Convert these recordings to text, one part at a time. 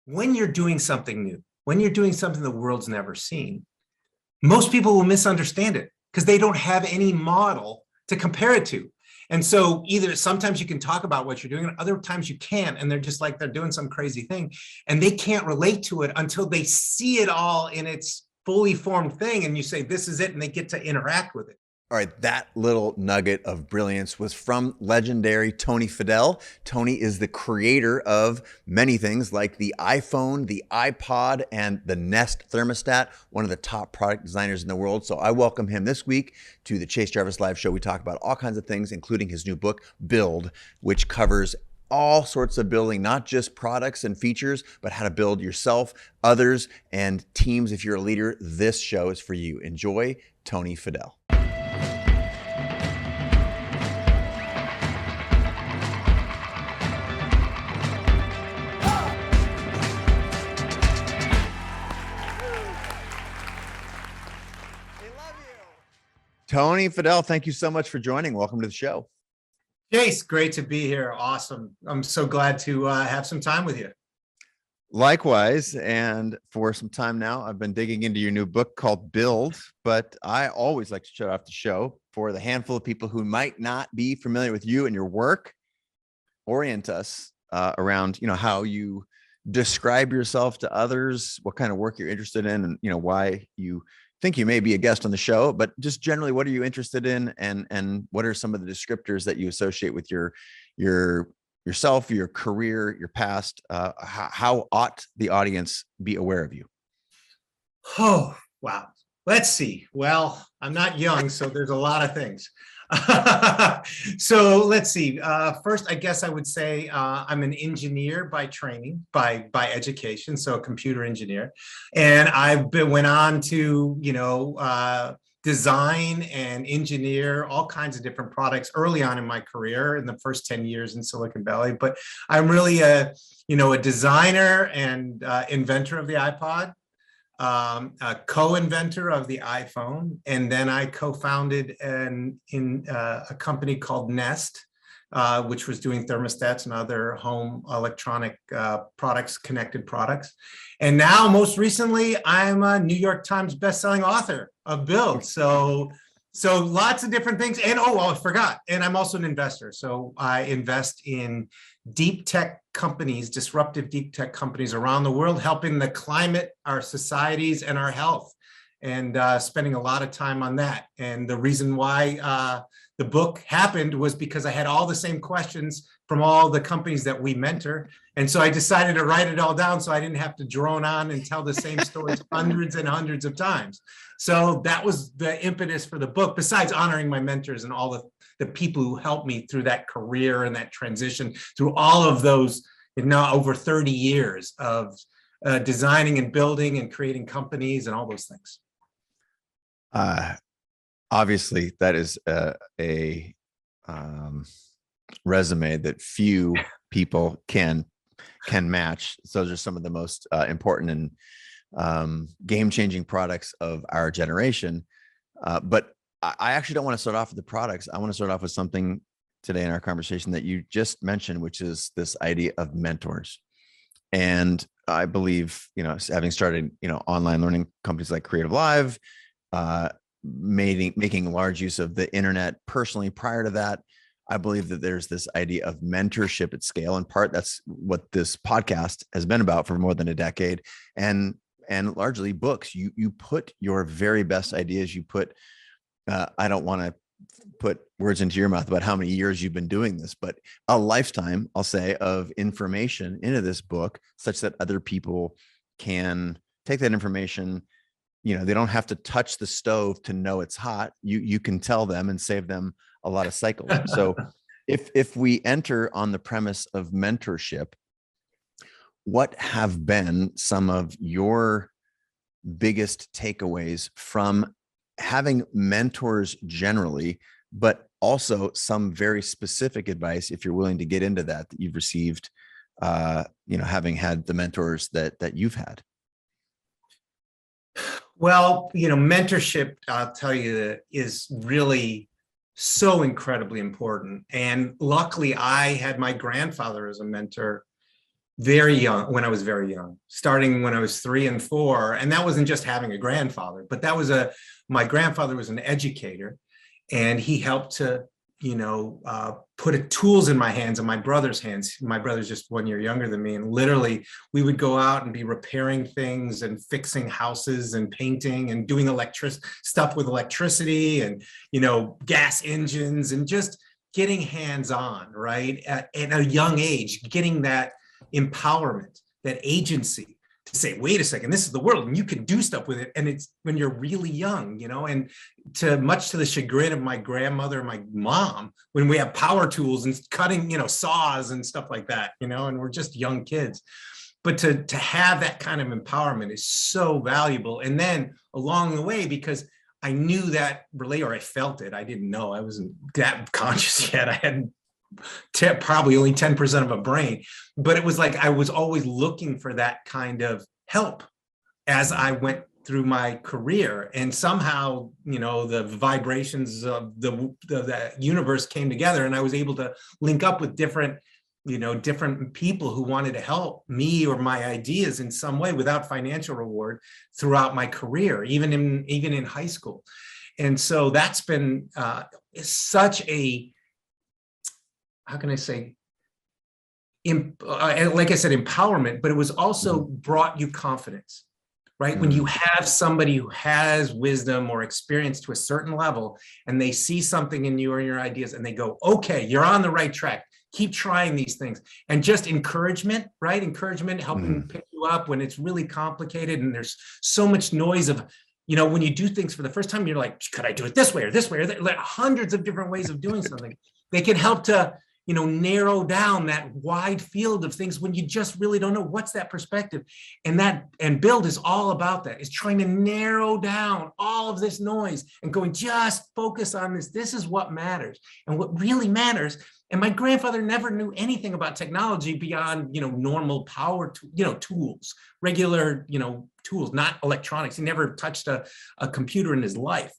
when you're doing something new, when you're doing something the world's never seen, most people will misunderstand it because they don't have any model to compare it to. And so either sometimes you can talk about what you're doing and other times you can't, and they're just like they're doing some crazy thing and they can't relate to it until they see it all in its fully formed thing. And you say, this is it, and they get to interact with it. All right, that little nugget of brilliance was from legendary Tony Fadell. Tony is the creator of many things like the iPhone, the iPod, and the Nest thermostat, one of the top product designers in the world. So I welcome him this week to the Chase Jarvis Live Show. We talk about all kinds of things, including his new book, Build, which covers all sorts of building, not just products and features, but how to build yourself, others, and teams. If you're a leader, this show is for you. Enjoy Tony Fadell. Tony Fadell, thank you so much for joining. Welcome to the show. Chase, great to be here. Awesome. I'm so glad to have some time with you. Likewise. And for some time now, I've been digging into your new book called Build, but I always like to shut off the show for the handful of people who might not be familiar with you and your work. Orient us around, how you describe yourself to others, what kind of work you're interested in, and, why you think you may be a guest on the show, but just generally, what are you interested in, and what are some of the descriptors that you associate with yourself, your career, your past? How ought the audience be aware of you? Oh, wow. Let's see. Well, I'm not young, so there's a lot of things. So let's see. First, I guess I would say I'm an engineer by training, by education, so a computer engineer. And went on to, design and engineer all kinds of different products early on in my career in the first 10 years in Silicon Valley. But I'm really a designer and inventor of the iPod. A co-inventor of the iPhone, and then I co-founded a company called Nest, which was doing thermostats and other home electronic products, connected products. And now, most recently, I'm a New York Times bestselling author of Build. So lots of different things. And I forgot. And I'm also an investor. So I invest in deep tech companies, disruptive deep tech companies around the world, helping the climate, our societies, and our health, and spending a lot of time on that. And the reason why the book happened was because I had all the same questions from all the companies that we mentor. And so I decided to write it all down so I didn't have to drone on and tell the same stories hundreds and hundreds of times. So that was the impetus for the book, besides honoring my mentors and all the people who helped me through that career and that transition, through all of those, now over 30 years of designing and building and creating companies and all those things. Obviously, that is a resume that few people can match. So those are some of the most important and game-changing products of our generation. But I actually don't want to start off with the products. I want to start off with something today in our conversation that you just mentioned, which is this idea of mentors. And I believe, having started, online learning companies like Creative Live, making large use of the internet personally prior to that, I believe that there's this idea of mentorship at scale. In part, that's what this podcast has been about for more than a decade. And largely books, you put your very best ideas, you put, I don't want to put words into your mouth about how many years you've been doing this, but a lifetime, I'll say, of information into this book such that other people can take that information. They don't have to touch the stove to know it's hot. You can tell them and save them a lot of cycles. So if we enter on the premise of mentorship, what have been some of your biggest takeaways from having mentors generally, but also some very specific advice, if you're willing to get into that you've received, having had the mentors that you've had? Well, mentorship, I'll tell you, is really so incredibly important. And luckily, I had my grandfather as a mentor very young, when I was very young, starting when I was 3 and 4. And that wasn't just having a grandfather, but that was my grandfather was an educator, and he helped to, put tools in my hands and my brother's hands. My brother's just 1 year younger than me. And literally we would go out and be repairing things and fixing houses and painting and doing stuff with electricity and, gas engines, and just getting hands-on, right? At a young age, getting that empowerment, that agency to say, wait a second, this is the world and you can do stuff with it. And it's when you're really young, and much to the chagrin of my grandmother and my mom, when we have power tools and cutting, saws and stuff like that, and we're just young kids. But to have that kind of empowerment is so valuable. And then along the way, because I knew that or I felt it, I didn't know, I wasn't that conscious yet. I had probably only 10% of a brain, but it was like I was always looking for that kind of help as I went through my career. And somehow, the vibrations of the universe came together, and I was able to link up with different people who wanted to help me or my ideas in some way without financial reward throughout my career, even in high school. And so that's been such a, how can I say, like I said, empowerment, but it was also brought you confidence, right? When you have somebody who has wisdom or experience to a certain level, and they see something in you or your ideas, and they go, okay, you're on the right track. Keep trying these things. And just encouragement, right? Encouragement, helping pick you up when it's really complicated and there's so much noise of, when you do things for the first time, you're like, could I do it this way or this way? Or like hundreds of different ways of doing something. They can help to, narrow down that wide field of things when you just really don't know what's that perspective. And Build is all about that. It's trying to narrow down all of this noise and going, just focus on this. This is what matters. And what really matters. And my grandfather never knew anything about technology beyond, normal power, tools, regular, tools, not electronics. He never touched a computer in his life.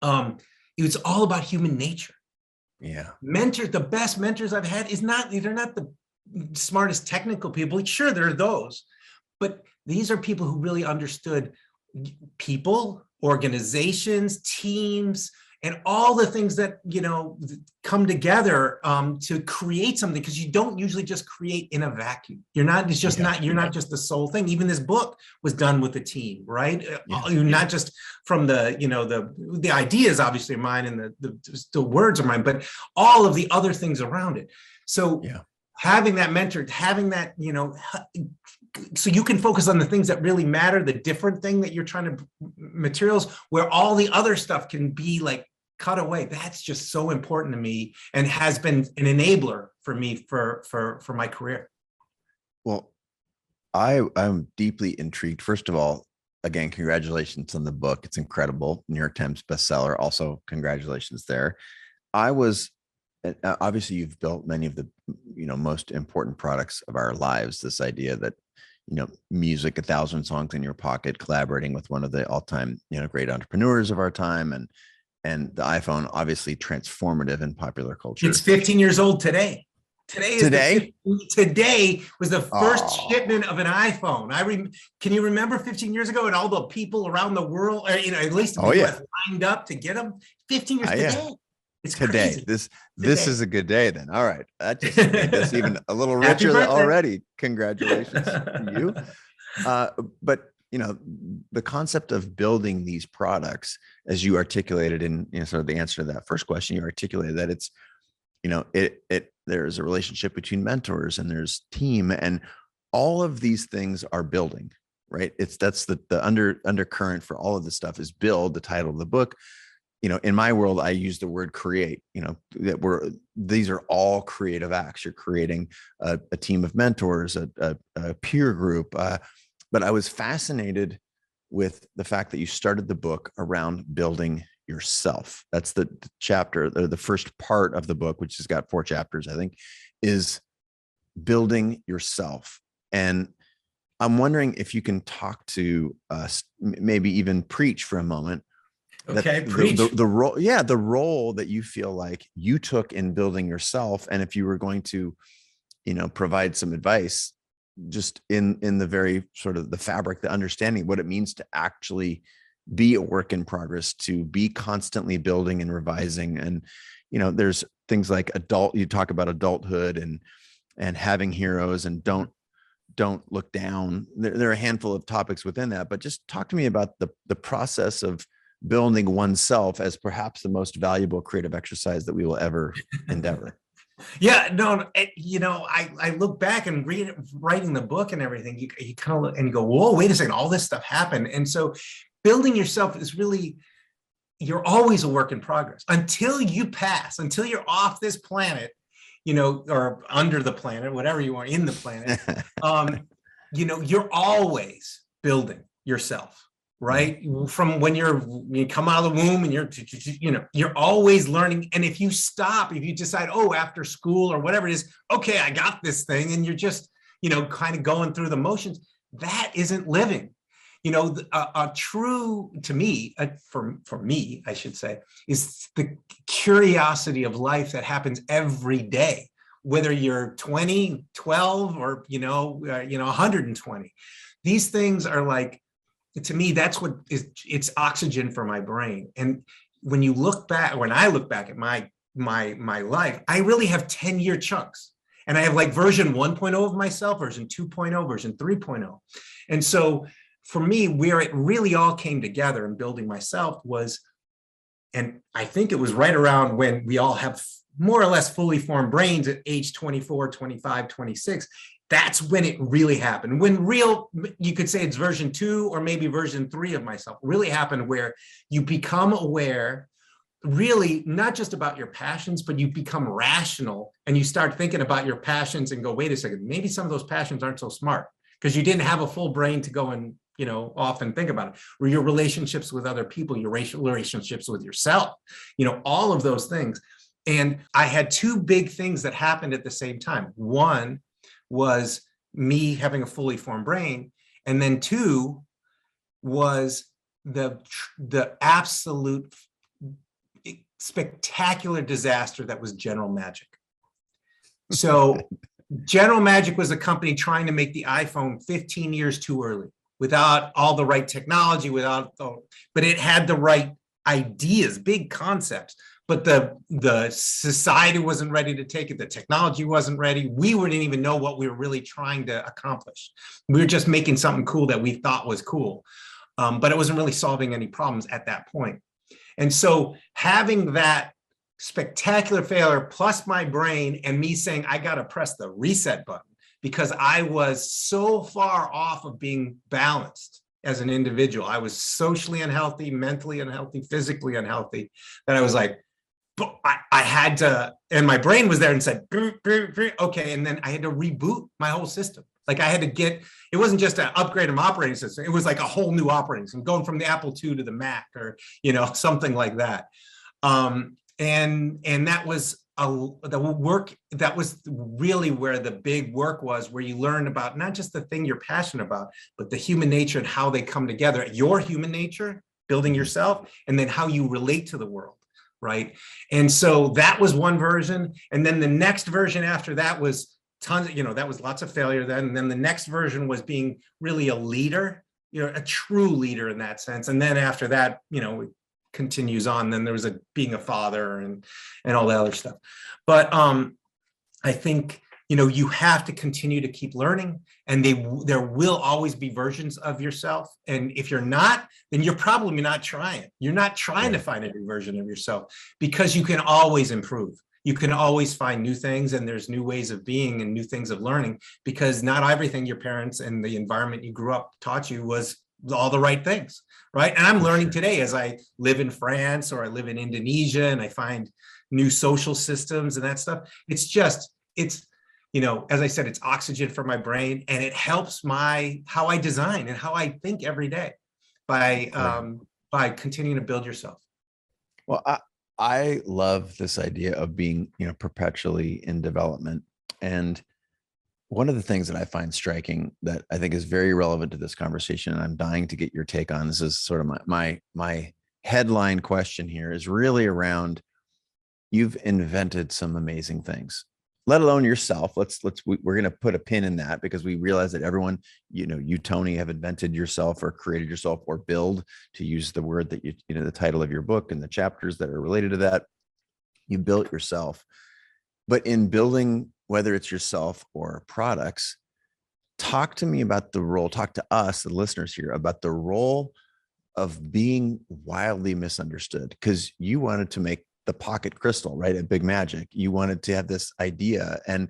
It was all about human nature. Yeah. Mentors, the best mentors I've had they're not the smartest technical people. Sure, there are those, but these are people who really understood people, organizations, teams, and all the things that, come together to create something, because you don't usually just create in a vacuum. You're not just the sole thing. Even this book was done with a team, right? Not just from the ideas obviously are mine and the words are mine, but all of the other things around it. So having that mentor, having that, so you can focus on the things that really matter, the different thing that you're trying to materials, where all the other stuff can be like cut away. That's just so important to me and has been an enabler for me for my career. Well, I'm deeply intrigued. First of all, again, congratulations on the book. It's incredible. New York Times bestseller. Also, congratulations there. Obviously you've built many of the, most important products of our lives. This idea that, music, 1,000 songs in your pocket, collaborating with one of the all-time, great entrepreneurs of our time, and the iPhone, obviously transformative in popular culture. It's 15 years old today. Today was the first shipment of an iPhone. Can you remember 15 years ago and all the people around the world, or, at least the people lined up to get them? 15 years today. It's today. Crazy. This is a good day then. All right. That just made this even a little richer already. Congratulations to you. But the concept of building these products, as you articulated in sort of the answer to that first question, you articulated that it's, there's a relationship between mentors and there's team, and all of these things are building, right? That's the undercurrent for all of this stuff is build, the title of the book. In my world, I use the word create, these are all creative acts. You're creating a team of mentors, a peer group. But I was fascinated with the fact that you started the book around building yourself. That's the chapter, the first part of the book, which has got 4 chapters, I think, is building yourself. And I'm wondering if you can talk to us, maybe even preach for a moment. Okay, preach. The role that you feel like you took in building yourself. And if you were going to, provide some advice just in the very sort of the fabric, the understanding what it means to actually be a work in progress, to be constantly building and revising. And, there's things like you talk about adulthood and having heroes, and don't look down. There are a handful of topics within that, but just talk to me about the process of building oneself as perhaps the most valuable creative exercise that we will ever endeavor. Yeah, no, I look back and writing the book and everything, you kind of look and you go, whoa, wait a second, all this stuff happened. And so building yourself is really, you're always a work in progress until you pass, until you're off this planet, or under the planet, whatever you are in the planet. You're always building yourself, right? From when you come out of the womb and you're always learning. And if you decide, after school or whatever it is, okay, I got this thing, and you're just, kind of going through the motions, that isn't living. A true, to me, for me, I should say, is the curiosity of life that happens every day, whether you're 20, 12, or, 120. These things are like, to me, that's what it's oxygen for my brain. And when I look back at my life, I really have 10-year chunks. And I have like version 1.0 of myself, version 2.0, version 3.0. And so for me, where it really all came together in building myself was, and I think it was right around when we all have more or less fully formed brains at age 24, 25, 26. That's when it really happened. You could say it's version 2 or maybe version 3 of myself really happened, where you become aware, really not just about your passions, but you become rational and you start thinking about your passions and go, wait a second, maybe some of those passions aren't so smart because you didn't have a full brain to go and often think about it, or your relationships with other people, your relationships with yourself, all of those things. And I had 2 big things that happened at the same time. One was me having a fully formed brain. And then 2 was the absolute spectacular disaster that was General Magic. So General Magic was a company trying to make the iPhone 15 years too early, without all the right technology, but it had the right ideas, big concepts, but the society wasn't ready to take it. The technology wasn't ready. We wouldn't even know what we were really trying to accomplish. We were just making something cool that we thought was cool, but it wasn't really solving any problems at that point. And so having that spectacular failure, plus my brain and me saying, I got to press the reset button, because I was so far off of being balanced as an individual. I was socially unhealthy, mentally unhealthy, physically unhealthy, that I was like, I had to, and my brain was there and said, okay. And then I had to reboot my whole system. Like I had to it wasn't just an upgrade of my operating system. It was like a whole new operating system, going from the Apple II to the Mac, or, something like that. And that was the work. That was really where the big work was, where you learn about not just the thing you're passionate about, but the human nature and how they come together, your human nature, building yourself, and then how you relate to the world. Right. And so that was one version. And then the next version after that was tons of, that was lots of failure then. And then the next version was being really a leader, a true leader in that sense. And then after that, it continues on. Then there was being a father and all the other stuff. But I think, you have to continue to keep learning, and there will always be versions of yourself. And if you're not, then you're probably not trying. You're not trying to find a new version of yourself, because you can always improve. You can always find new things, and there's new ways of being and new things of learning, because not everything your parents and the environment you grew up taught you was all the right things. Right. And I'm learning today as I live in France or I live in Indonesia, and I find new social systems and that stuff. It's as I said, it's oxygen for my brain, and it helps how I design and how I think every day by continuing to build yourself. Well, I love this idea of being, perpetually in development. And one of the things that I find striking that I think is very relevant to this conversation, and I'm dying to get your take on, this is sort of my headline question here, is really around, you've invented some amazing things. let alone yourself. We're going to put a pin in that because we realize that everyone, you, Tony, have invented yourself or created yourself or build, to use the word that the title of your book and the chapters that are related to that. You built yourself. But in building, whether it's yourself or products, talk to me about the role, talk to us, the listeners here, about the role of being wildly misunderstood, because you wanted to make the pocket crystal, right? At Big Magic, you wanted to have this idea, and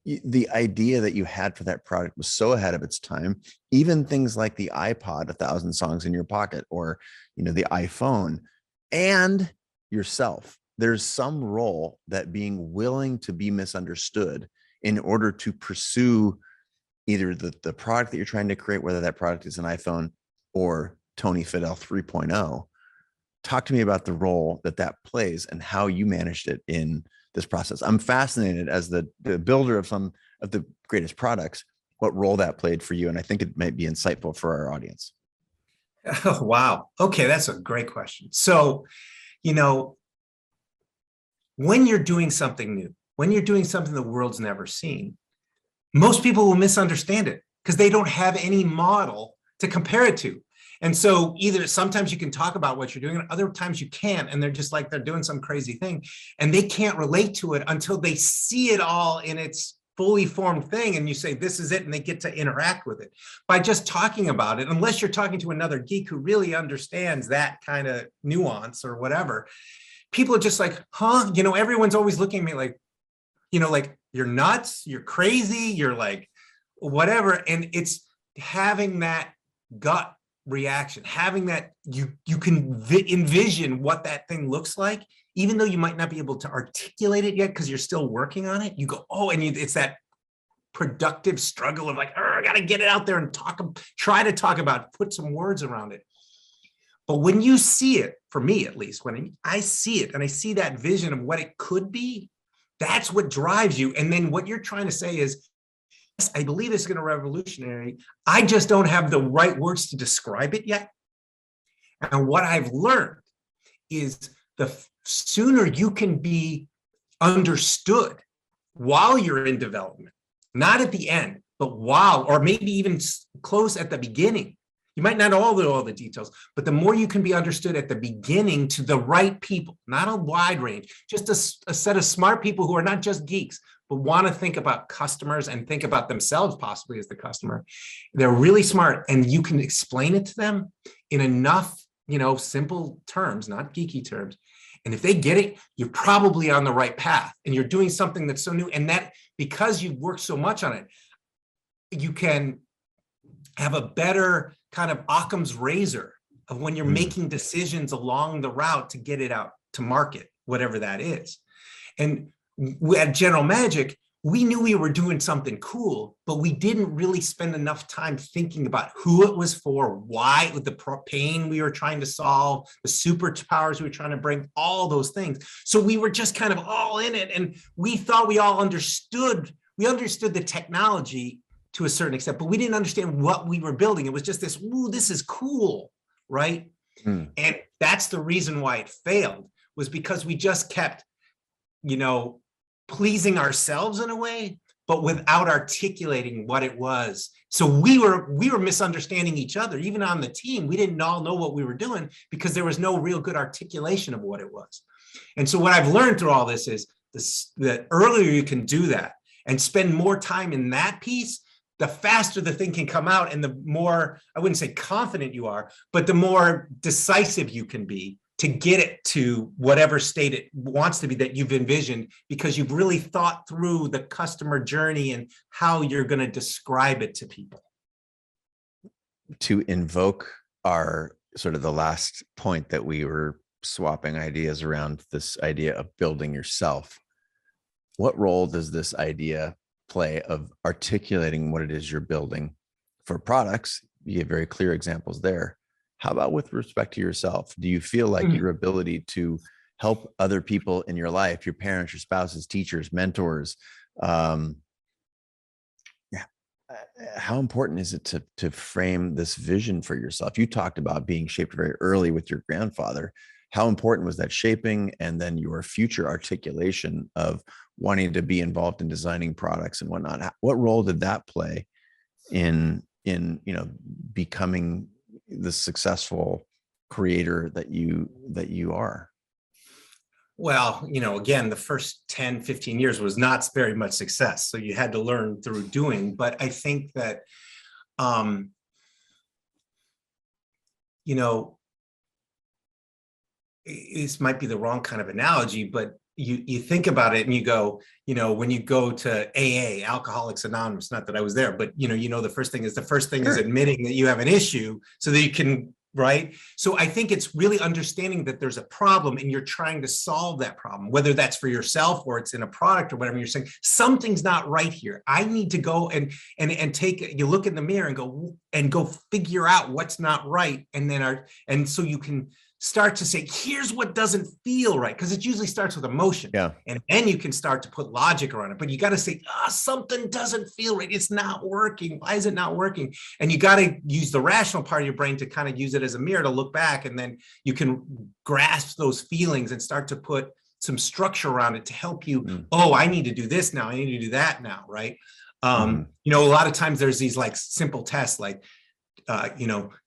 the idea that you had for that product was so ahead of its time. Even things like the iPod, 1,000 songs in your pocket, or the iPhone, and yourself. There's some role that being willing to be misunderstood in order to pursue either the product that you're trying to create, whether that product is an iPhone or Tony Fadell 3.0. Talk to me about the role that plays and how you managed it in this process. I'm fascinated, as the builder of some of the greatest products, what role that played for you. And I think it might be insightful for our audience. Oh, wow. Okay, that's a great question. So, when you're doing something new, when you're doing something the world's never seen, most people will misunderstand it because they don't have any model to compare it to. And so either sometimes you can talk about what you're doing, and other times you can't, and they're just like they're doing some crazy thing, and they can't relate to it until they see it all in its fully formed thing, and you say, this is it, and they get to interact with it. By just talking about it, unless you're talking to another geek who really understands that kind of nuance or whatever, people are just like, huh? Everyone's always looking at me like, like, you're nuts, you're crazy, you're like, whatever. And it's having that gut reaction, having that you can envision what that thing looks like, even though you might not be able to articulate it yet because you're still working on it. You go, oh, and it's that productive struggle of like, I got to get it out there and try to talk about it, put some words around it. But when you see it, for me at least, when I see it and I see that vision of what it could be, that's what drives you. And then what you're trying to say is, yes, I believe it's going to revolutionary. I just don't have the right words to describe it yet. And what I've learned is the sooner you can be understood while you're in development, not at the end, but while, or maybe even close at the beginning. You might not know all the details, but the more you can be understood at the beginning to the right people, not a wide range, just a set of smart people who are not just geeks, but want to think about customers and think about themselves possibly as the customer. They're really smart, and you can explain it to them in enough, simple terms, not geeky terms. And if they get it, you're probably on the right path, and you're doing something that's so new. And that, because you've worked so much on it, you can have a better kind of Occam's razor of when you're making decisions along the route to get it out to market, whatever that is. And at General Magic, we knew we were doing something cool, but we didn't really spend enough time thinking about who it was for, why, with the pain we were trying to solve, the superpowers we were trying to bring, all those things. So we were just kind of all in it, and we thought we all understood. We understood the technology to a certain extent, but we didn't understand what we were building. It was just this, ooh, this is cool, right? And that's the reason why it failed, was because we just kept, pleasing ourselves in a way, but without articulating what it was. So we were misunderstanding each other. Even on the team, we didn't all know what we were doing because there was no real good articulation of what it was. And so what I've learned through all this is the earlier you can do that and spend more time in that piece, the faster the thing can come out, and the more, I wouldn't say confident you are, but the more decisive you can be to get it to whatever state it wants to be that you've envisioned, because you've really thought through the customer journey and how you're going to describe it to people. To invoke our sort of the last point that we were swapping ideas around, this idea of building yourself, what role does this idea play of articulating what it is you're building? For products, you have very clear examples there. How about with respect to yourself? Do you feel like your ability to help other people in your life, your parents, your spouses, teachers, mentors, how important is it to frame this vision for yourself? You talked about being shaped very early with your grandfather. How important was that shaping, and then your future articulation of wanting to be involved in designing products and whatnot? What role did that play in becoming the successful creator that you are? Well, again, the first 10, 15 years was not very much success. So you had to learn through doing. But I think that, this might be the wrong kind of analogy, but you think about it and you go, when you go to AA, Alcoholics Anonymous, not that I was there, but the first thing is Sure. admitting that you have an issue so that you can, right? So I think it's really understanding that there's a problem and you're trying to solve that problem, whether that's for yourself or it's in a product or whatever. You're saying something's not right here. I need to go and you look in the mirror and go figure out what's not right. And so you can start to say, here's what doesn't feel right, because it usually starts with emotion. Yeah. And then you can start to put logic around it. But you got to say, something doesn't feel right. It's not working. Why is it not working? And you got to use the rational part of your brain to kind of use it as a mirror to look back. And then you can grasp those feelings and start to put some structure around it to help you. Oh, I need to do this now. I need to do that now. Right. A lot of times there's these like simple tests like,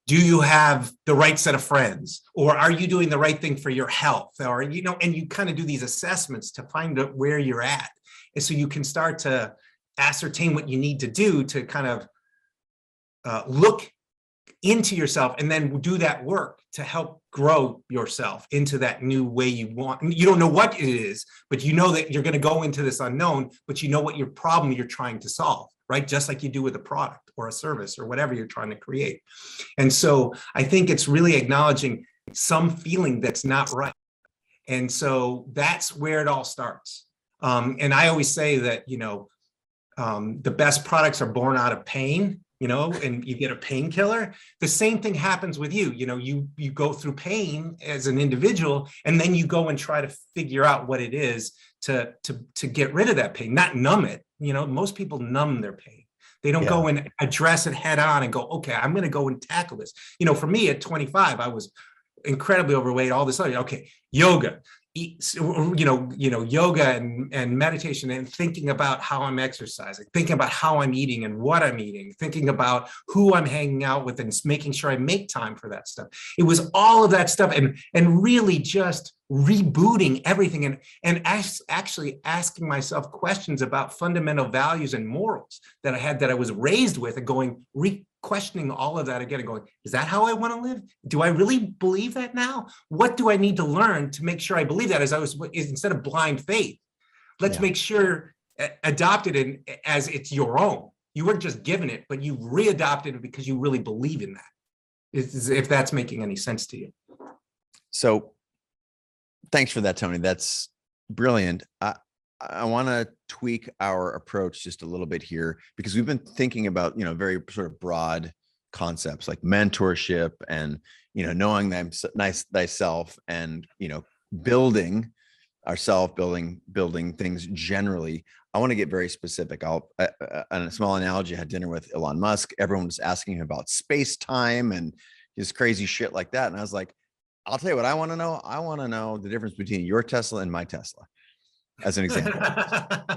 do you have the right set of friends, or are you doing the right thing for your health, or, and you kind of do these assessments to find out where you're at. And so you can start to ascertain what you need to do to kind of look into yourself and then do that work to help grow yourself into that new way you want. You don't know what it is, but you know that you're going to go into this unknown, but you know what your problem you're trying to solve, right? Just like you do with a product or a service or whatever you're trying to create. And so I think it's really acknowledging some feeling that's not right. And so that's where it all starts. And I always say that, the best products are born out of pain, and you get a painkiller. The same thing happens with you. You go through pain as an individual, and then you go and try to figure out what it is to get rid of that pain, not numb it. Most people numb their pain. They don't go and address it head on and go, okay, I'm going to go and tackle this. For me at 25, I was incredibly overweight, all this other, okay, yoga, yoga and meditation, and thinking about how I'm exercising, thinking about how I'm eating and what I'm eating, thinking about who I'm hanging out with, and making sure I make time for that stuff. It was all of that stuff, and really just rebooting everything, and actually asking myself questions about fundamental values and morals that I had, that I was raised with, and going questioning all of that again and going, is that how I want to live? Do I really believe that now? What do I need to learn to make sure I believe that? Instead of blind faith, let's make sure adopted it as it's your own. You weren't just given it, but you readopted it because you really believe in that. If that's making any sense to you. So thanks for that, Tony. That's brilliant. I want to tweak our approach just a little bit here, because we've been thinking about, very sort of broad concepts like mentorship and, knowing thyself, and, building ourselves, building things generally. I want to get very specific. On a small analogy, I had dinner with Elon Musk. Everyone was asking him about space time and his crazy shit like that. And I was like, I'll tell you what I want to know. I want to know the difference between your Tesla and my Tesla, as an example.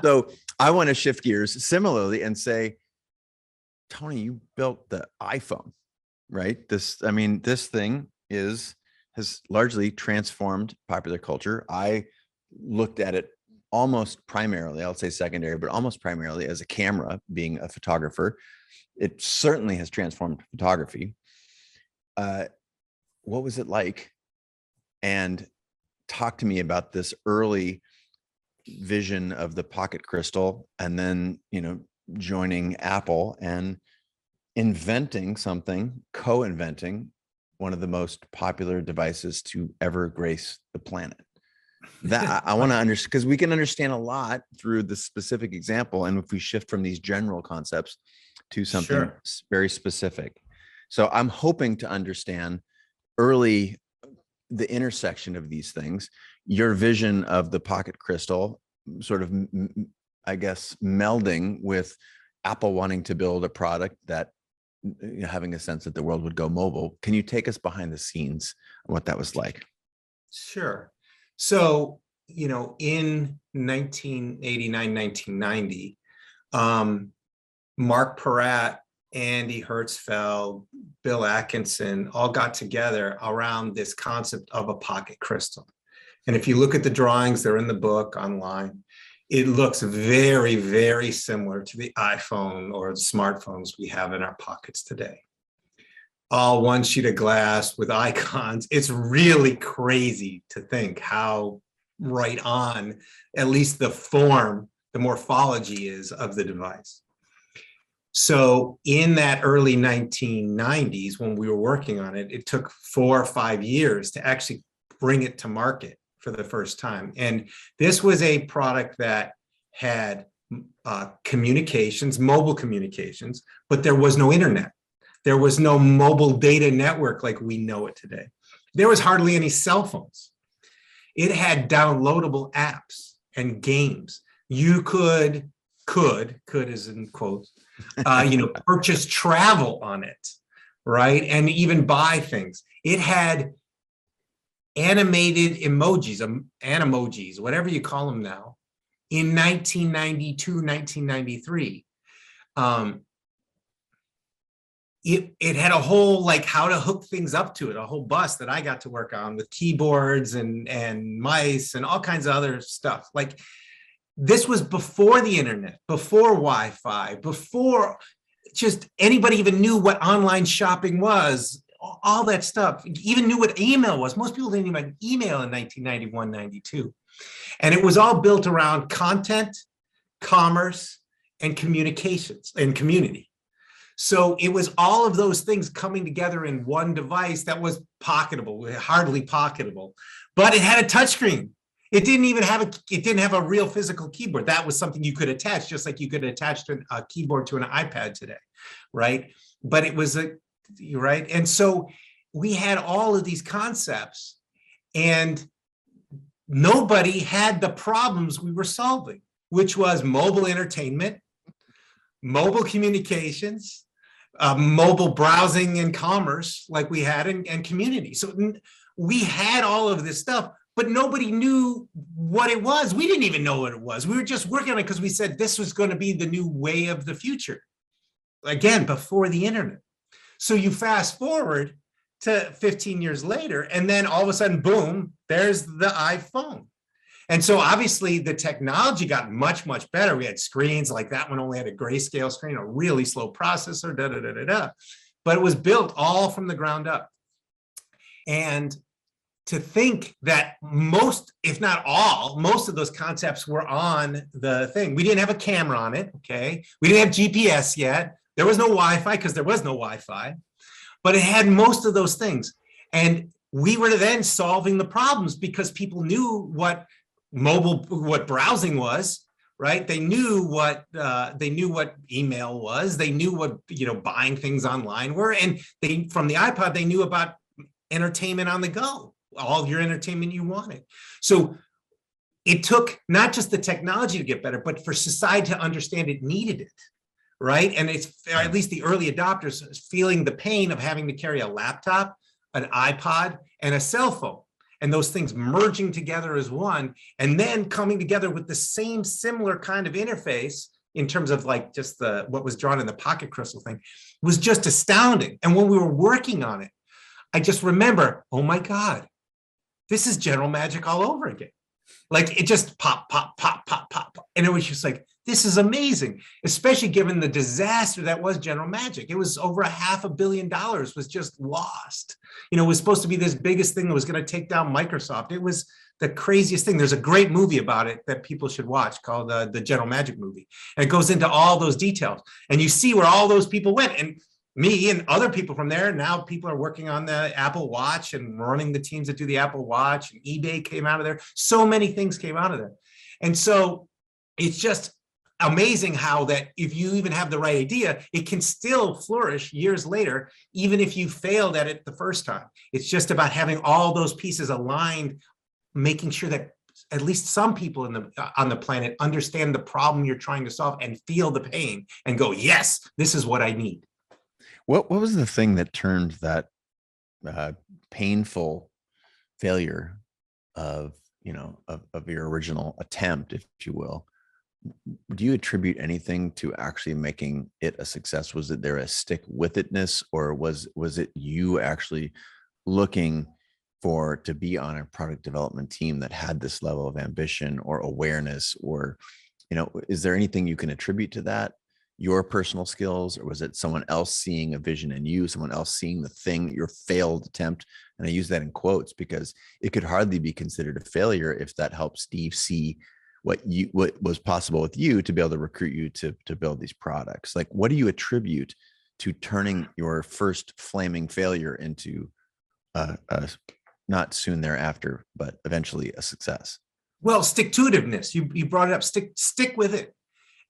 So I want to shift gears similarly and say, Tony, you built the iPhone, right? This thing has largely transformed popular culture. I looked at it almost primarily, I'll say secondary, but almost primarily as a camera, being a photographer. It certainly has transformed photography. What was it like? And talk to me about this early vision of the pocket crystal, and then, joining Apple and inventing something, co-inventing one of the most popular devices to ever grace the planet. That I want to understand, because we can understand a lot through the specific example. And if we shift from these general concepts to something very specific. So I'm hoping to understand early the intersection of these things, your vision of the pocket crystal, sort of, I guess, melding with Apple wanting to build a product that, having a sense that the world would go mobile. Can you take us behind the scenes on what that was like? Sure. So, in 1989, 1990, Mark Peratt, Andy Hertzfeld, Bill Atkinson all got together around this concept of a pocket crystal. And if you look at the drawings, they're in the book online. It looks very, very similar to the iPhone or the smartphones we have in our pockets today. All one sheet of glass with icons. It's really crazy to think how right on, at least the form, the morphology is of the device. So in that early 1990s, when we were working on it, it took 4 or 5 years to actually bring it to market for the first time. And this was a product that had communications, mobile communications, but there was no internet. There was no mobile data network like we know it today. There was hardly any cell phones. It had downloadable apps and games. You could is in quotes, purchase travel on it, right? And even buy things. It had animated emojis, animojis, whatever you call them now, in 1992, 1993. It had a whole, like, how to hook things up to it, a whole bus that I got to work on with keyboards and mice and all kinds of other stuff. Like, this was before the internet, before Wi-Fi, before just anybody even knew what online shopping was, all that stuff, even knew what email was. Most people didn't even email in 1991, 92. And it was all built around content, commerce, and communications and community. So it was all of those things coming together in one device that was pocketable, hardly pocketable, but it had a touchscreen. It didn't have a real physical keyboard. That was something you could attach, just like you could attach to a keyboard to an iPad today, right? But it was right? And so we had all of these concepts, and nobody had the problems we were solving, which was mobile entertainment, mobile communications, mobile browsing and commerce like we had, and community. So we had all of this stuff, but nobody knew what it was. We didn't even know what it was. We were just working on it because we said this was going to be the new way of the future. Again, before the internet. So you fast forward to 15 years later, and then all of a sudden, boom, there's the iPhone. And so obviously the technology got much, much better. We had screens like that one only had a grayscale screen, a really slow processor, but it was built all from the ground up. And to think that most, if not all, most of those concepts were on the thing. We didn't have a camera on it, okay? We didn't have GPS yet. There was no Wi-Fi because there was no Wi-Fi, but it had most of those things. And we were then solving the problems because people knew what browsing was, right? They knew what email was. They knew what buying things online were, and from the iPod they knew about entertainment on the go, all of your entertainment you wanted. So it took not just the technology to get better, but for society to understand it needed it, right? And it's, or at least the early adopters, feeling the pain of having to carry a laptop, an iPod, and a cell phone, and those things merging together as one, and then coming together with the same similar kind of interface in terms of like just what was drawn in the pocket crystal thing was just astounding. And when we were working on it, I just remember, oh my God, this is General Magic all over again. Like it just pop, pop, pop, pop, pop. And it was just like, this is amazing, especially given the disaster that was General Magic. It was over $500 million was just lost. It was supposed to be this biggest thing that was going to take down Microsoft. It was the craziest thing. There's a great movie about it that people should watch called the General Magic movie. And it goes into all those details. And you see where all those people went. And me and other people from there, now people are working on the Apple Watch and running the teams that do the Apple Watch, and eBay came out of there. So many things came out of there. And so it's just amazing how that if you even have the right idea, it can still flourish years later, even if you failed at it the first time. It's just about having all those pieces aligned, making sure that at least some people on the planet understand the problem you're trying to solve and feel the pain and go, yes, this is what I need. What was the thing that turned that painful failure of, of your original attempt, if you will, do you attribute anything to actually making it a success? Was it there a stick with itness, or was it you actually looking to be on a product development team that had this level of ambition or awareness, or, is there anything you can attribute to that? Your personal skills, or was it someone else seeing a vision in you, someone else seeing the thing, your failed attempt? And I use that in quotes because it could hardly be considered a failure if that helps Steve see what was possible with you to be able to recruit you to build these products. Like, what do you attribute to turning your first flaming failure into not soon thereafter, but eventually a success? Well, stick-to-itiveness. You brought it up. Stick with it.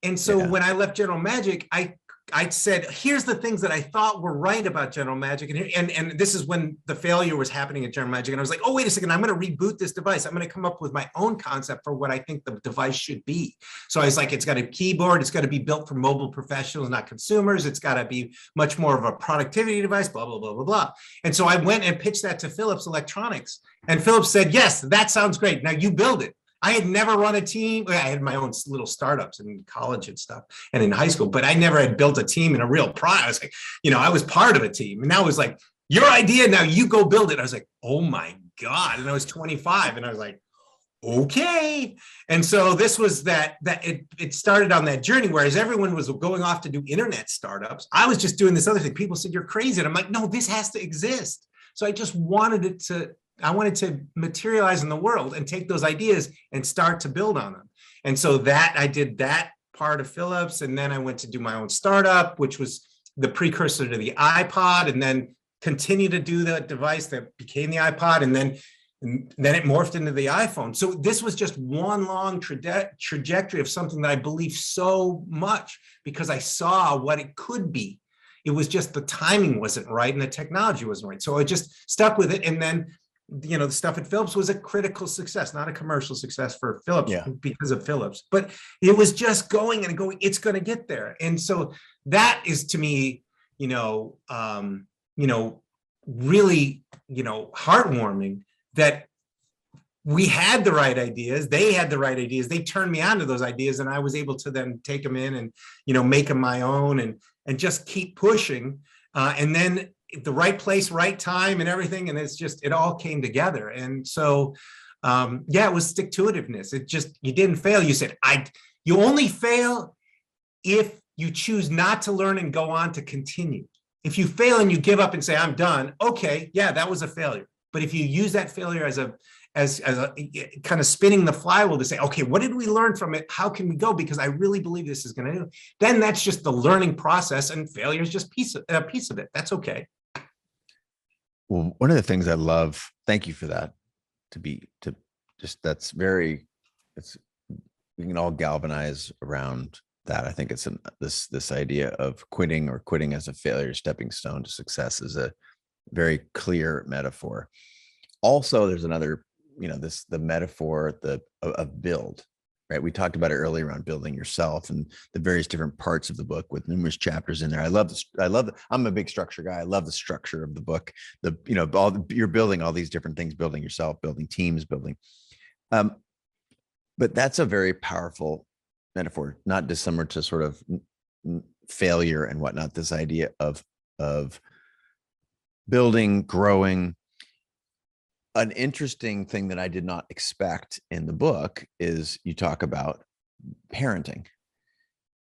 And so when I left General Magic, I said, here's the things that I thought were right about General Magic. And this is when the failure was happening at General Magic. And I was like, oh, wait a second, I'm going to reboot this device. I'm going to come up with my own concept for what I think the device should be. So I was like, it's got a keyboard. It's got to be built for mobile professionals, not consumers. It's got to be much more of a productivity device, blah, blah, blah, blah, blah. And so I went and pitched that to Philips Electronics. And Philips said, yes, that sounds great. Now you build it. I had never run a team. I had my own little startups in college and stuff and in high school, but I never had built a team in a real product. I was like, I was part of a team. And now it was like, your idea, now you go build it. I was like, oh my God. And I was 25 and I was like, okay. And so this was it started on that journey, whereas everyone was going off to do internet startups. I was just doing this other thing. People said, you're crazy. And I'm like, no, this has to exist. So I just wanted to materialize in the world and take those ideas and start to build on them. And so I did that part of Philips. And then I went to do my own startup, which was the precursor to the iPod, and then continue to do the device that became the iPod. And then it morphed into the iPhone. So this was just one long trajectory of something that I believe so much because I saw what it could be. It was just the timing wasn't right and the technology wasn't right. So I just stuck with it. And then the stuff at Philips was a critical success, not a commercial success for Philips because of Philips, but it was just going and going, it's going to get there. And so that is to me, really, heartwarming that we had the right ideas. They had the right ideas. They turned me on to those ideas and I was able to then take them in and, make them my own and just keep pushing. And then the right place, right time and everything. And it all came together. And so, it was stick-to-itiveness. You didn't fail. You said, you only fail if you choose not to learn and go on to continue. If you fail and you give up and say, I'm done. Okay. Yeah, that was a failure. But if you use that failure as a kind of spinning the flywheel to say, okay, what did we learn from it? How can we go? Because I really believe this is going to do. Then that's just the learning process and failure is just a piece of it. That's okay. Well, one of the things I love, thank you for that, we can all galvanize around that. I think it's this idea of quitting as a failure, stepping stone to success is a very clear metaphor. Also, there's another, the metaphor of build, right? We talked about it earlier on building yourself and the various different parts of the book with numerous chapters in there. I'm a big structure guy. I love the structure of the book. You're building all these different things, building yourself, building teams, but that's a very powerful metaphor, not dissimilar to sort of failure and whatnot. This idea of building, growing. An interesting thing that I did not expect in the book is you talk about parenting.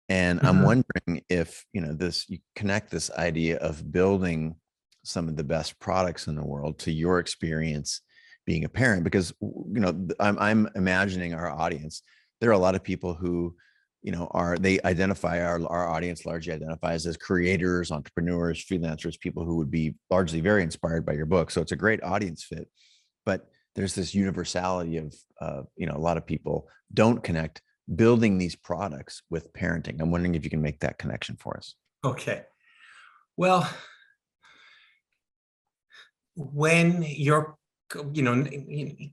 And I'm wondering if, you connect this idea of building some of the best products in the world to your experience being a parent, because, I'm imagining our audience. There are a lot of people who, they identify our audience largely identifies as creators, entrepreneurs, freelancers, people who would be largely very inspired by your book. So it's a great audience fit. But there's this universality of, a lot of people don't connect building these products with parenting. I'm wondering if you can make that connection for us. Okay. Well, when you're,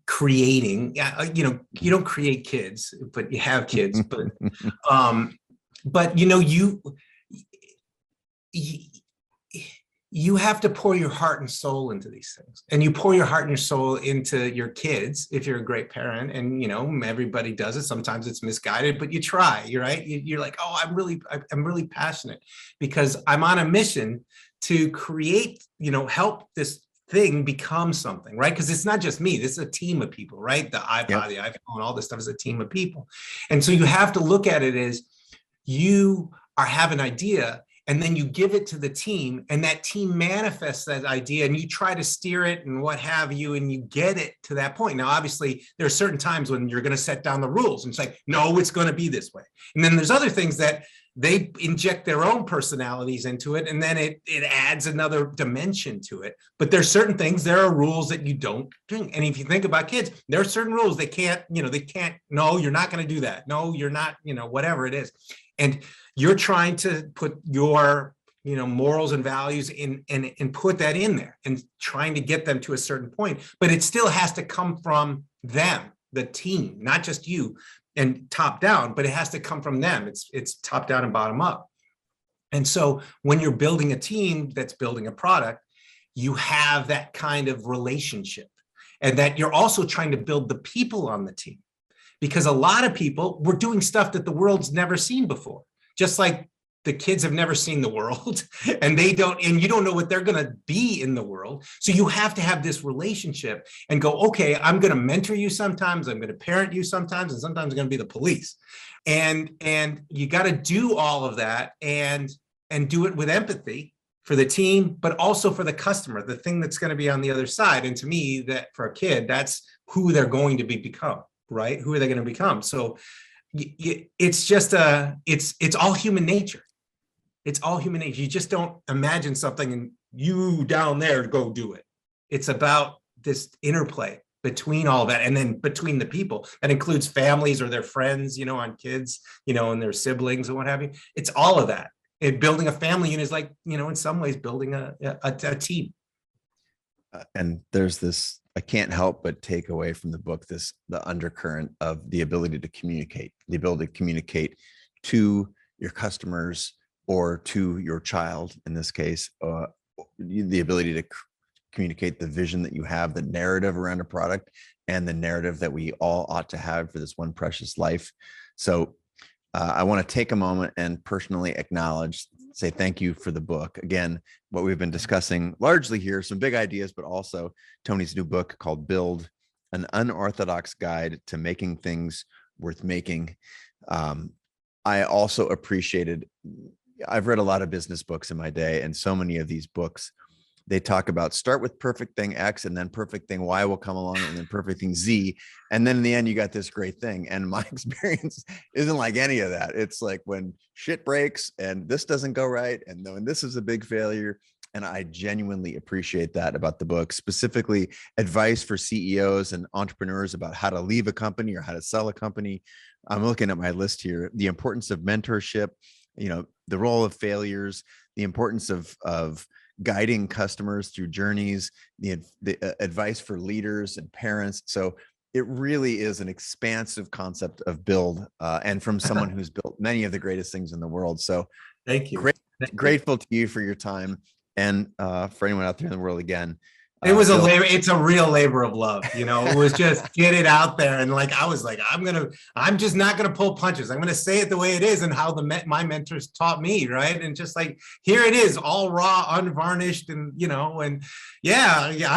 creating, you don't create kids, but you have kids, but, you have to pour your heart and soul into these things, and you pour your heart and your soul into your kids if you're a great parent. And everybody does it. Sometimes it's misguided, but you try. You're right. You're like, oh, I'm really passionate because I'm on a mission to create, help this thing become something, right? Because it's not just me. This is a team of people, right? The iPod, yep. The iPhone, all this stuff is a team of people. And so you have to look at it as you have an idea, and then you give it to the team, and that team manifests that idea, and you try to steer it and what have you, and you get it to that point. Now, obviously, there are certain times when you're going to set down the rules and say, no, it's going to be this way. And then there's other things that they inject their own personalities into it, and then it adds another dimension to it. But there's certain things, there are rules that you don't do. And if you think about kids, there are certain rules they can't, no, you're not going to do that. No, you're not, whatever it is. And you're trying to put your, morals and values in and put that in there and trying to get them to a certain point. But it still has to come from them, the team, not just you and top down, but it has to come from them. It's top down and bottom up. And so when you're building a team that's building a product, you have that kind of relationship, and that you're also trying to build the people on the team. Because a lot of people were doing stuff that the world's never seen before, just like the kids have never seen the world, and you don't know what they're going to be in the world. So you have to have this relationship and go, okay, I'm going to mentor you sometimes, I'm going to parent you sometimes, and sometimes I'm going to be the police. And you got to do all of that and do it with empathy for the team, but also for the customer, the thing that's going to be on the other side. And to me, that for a kid, that's who they're going to become. Right? Who are they going to become? So it's just it's all human nature. It's all human nature. You just don't imagine something and you down there go do it. It's about this interplay between all that, and then between the people. That includes families or their friends, on kids, and their siblings and what have you. It's all of that. And building a family unit is like, in some ways building a team. And there's this, I can't help but take away from the book the undercurrent of the ability to communicate to your customers or to your child, in this case, the ability to communicate the vision that you have, the narrative around a product, and the narrative that we all ought to have for this one precious life. So I want to take a moment and personally say thank you for the book. Again, what we've been discussing largely here, some big ideas, but also Tony's new book called Build, An Unorthodox Guide to Making Things Worth Making. I also I've read a lot of business books in my day, and so many of these books, they talk about start with perfect thing X, and then perfect thing Y will come along, and then perfect thing Z. And then in the end, you got this great thing. And my experience isn't like any of that. It's like when shit breaks and this doesn't go right, and when this is a big failure. And I genuinely appreciate that about the book, specifically advice for CEOs and entrepreneurs about how to leave a company or how to sell a company. I'm looking at my list here. The importance of mentorship, the role of failures, the importance of guiding customers through journeys, the advice for leaders and parents. So it really is an expansive concept of build, and from someone who's built many of the greatest things in the world. So thank you. Grateful to you for your time, and for anyone out there in the world, again. It was it's a real labor of love. It was just get it out there. And I was like, I'm just not going to pull punches. I'm going to say it the way it is and how my mentors taught me. Right. And just here it is, all raw, unvarnished. And, I'm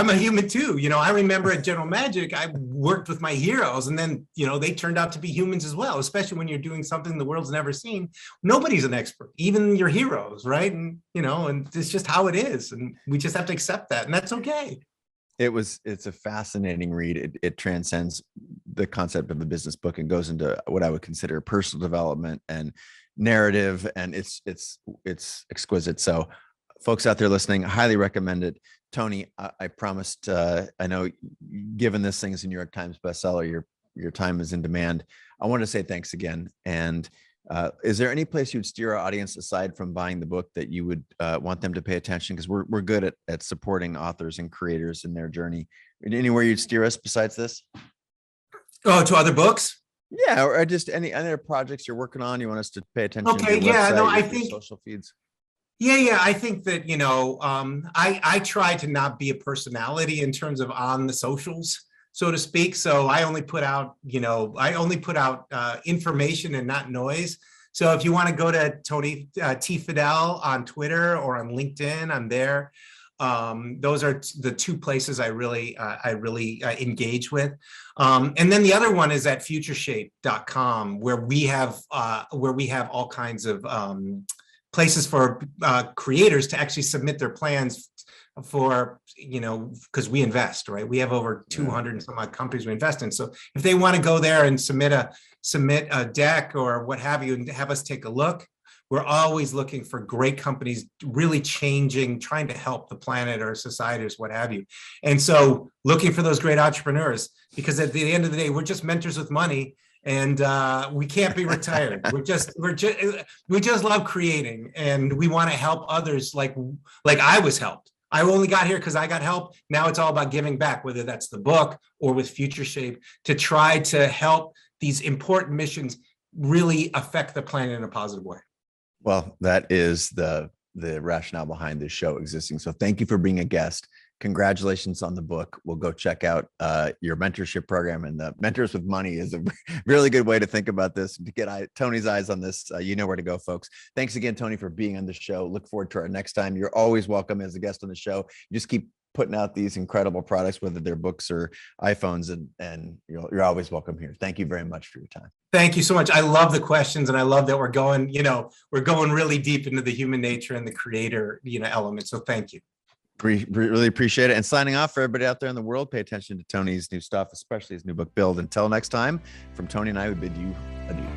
a human too. I remember at General Magic, I worked with my heroes, and then, they turned out to be humans as well, especially when you're doing something the world's never seen. Nobody's an expert, even your heroes. Right. And, and it's just how it is. And we just have to accept that. And that's okay. It's a fascinating read. It transcends the concept of a business book and goes into what I would consider personal development and narrative, and it's exquisite. So folks out there listening, I highly recommend it. Tony, I promised, I know given this thing is a New York Times bestseller, your time is in demand. I want to say thanks again. And is there any place you'd steer our audience, aside from buying the book, that you would want them to pay attention? Because we're good at supporting authors and creators in their journey. Anywhere you'd steer us besides this? Oh, to other books? Yeah, or just any other projects you're working on, you want us to pay attention to? Okay, yeah, no, I think social feeds. Yeah. I think that, I try to not be a personality in terms of on the socials, so to speak. So I only put out, information and not noise. So if you want to go to Tony T Fadell on Twitter or on LinkedIn, I'm there. Those are the two places I really engage with. And then the other one is at futureshape.com, where we have all kinds of places for creators to actually submit their plans for, because we invest, right? We have over 200 and some odd companies we invest in. So if they want to go there and submit a deck or what have you, and have us take a look, we're always looking for great companies really trying to help the planet or society or what have you. And so looking for those great entrepreneurs, because at the end of the day, we're just mentors with money, and we can't be retired. we just love creating, and we want to help others like I was helped. I only got here because I got help. Now it's all about giving back, whether that's the book or with Future Shape, to try to help these important missions really affect the planet in a positive way. Well, that is the rationale behind this show existing. So thank you for being a guest. Congratulations on the book. We'll go check out your mentorship program, and the Mentors with Money is a really good way to think about this. To get Tony's eyes on this, you know where to go, folks. Thanks again, Tony, for being on the show. Look forward to our next time. You're always welcome as a guest on the show. You just keep putting out these incredible products, whether they're books or iPhones, and you're always welcome here. Thank you very much for your time. Thank you so much. I love the questions, and I love that we're going really deep into the human nature and the creator, element. So thank you. Really appreciate it. And signing off for everybody out there in the world, pay attention to Tony's new stuff, especially his new book, Build. Until next time, from Tony and I, we bid you adieu.